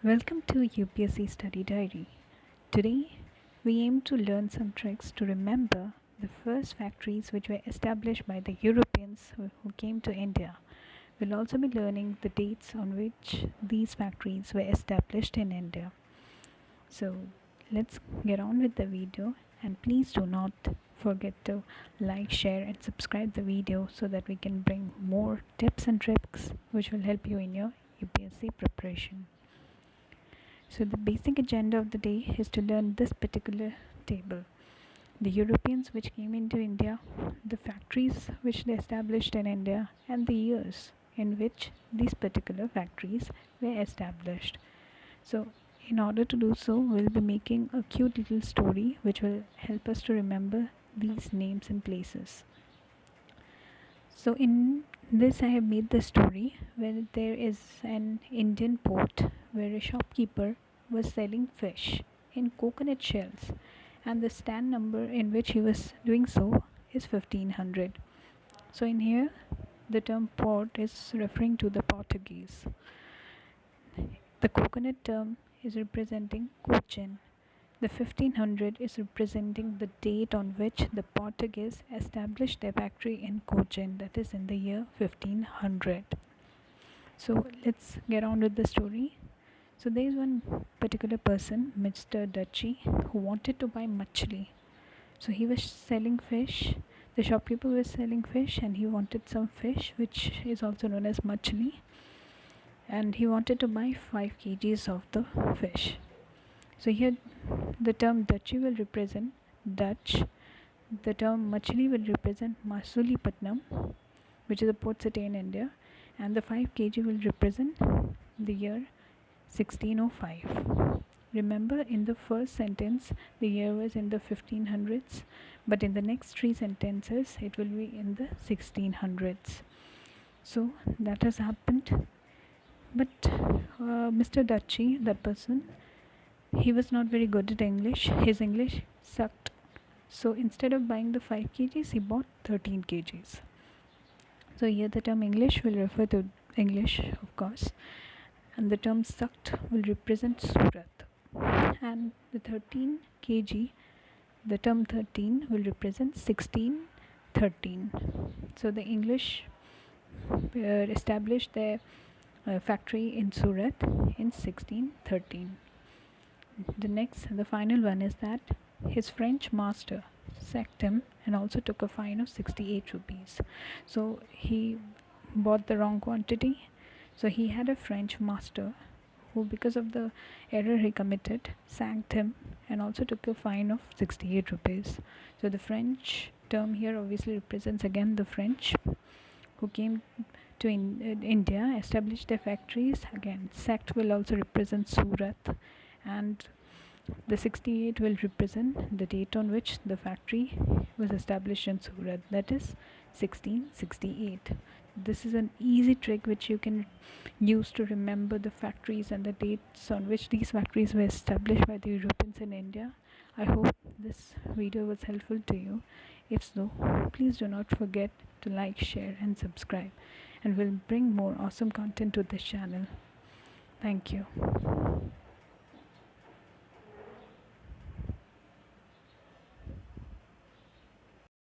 Welcome to UPSC Study Diary. Today, we aim to learn some tricks to remember the first factories which were established by the Europeans who came to India. We'll also be learning the dates on which these factories were established in India. So, let's get on with the video, and please do not forget to like, share and subscribe the video so that we can bring more tips and tricks which will help you in your UPSC preparation. So the basic agenda of the day is to learn this particular table. The Europeans which came into India, the factories which they established in India, and the years in which these particular factories were established. So in order to do so, we'll be making a cute little story which will help us to remember these names and places. So in this I have made the story where there is an Indian port where a shopkeeper was selling fish in coconut shells, and the stand number in which he was doing so is 1500. So in here the term port is referring to the Portuguese. The coconut term is representing Cochin. The 1500 is representing the date on which the Portuguese established their factory in Cochin, that is in the year 1500. So let's get on with the story. So there is one particular person, Mr. Dutchy, who wanted to buy machli. So he was selling fish. The shopkeeper was selling fish and he wanted some fish, which is also known as machli. And he wanted to buy 5 kgs of the fish. So here the term Dutchy will represent Dutch. The term machli will represent Masulipatnam, which is a port city in India, and the 5 kg will represent the year 1605. Remember, in the first sentence the year was in the 1500s, but in the next 3 sentences it will be in the 1600s. So that has happened. But Mr. Dutchy, that person, he was not very good at English. His English sucked. So instead of buying the 5 kgs, he bought 13 kgs. So here the term English will refer to English, of course, and the term sucked will represent Surat. And the 13 kg, the term 13 will represent 1613. So the English established their factory in Surat in 1613. The final one is that his French master sacked him and also took a fine of 68 rupees. So he bought the wrong quantity. So he had a French master who, because of the error he committed, sacked him and also took a fine of 68 rupees. So the French term here obviously represents again the French who came to India, established their factories. Again, sacked will also represent Surat, and the 68 will represent the date on which the factory was established in Surat, that is 1668. This is an easy trick which you can use to remember the factories and the dates on which these factories were established by the Europeans in India. I hope this video was helpful to you. If so, please do not forget to like, share and subscribe, and we'll bring more awesome content to this channel. Thank you.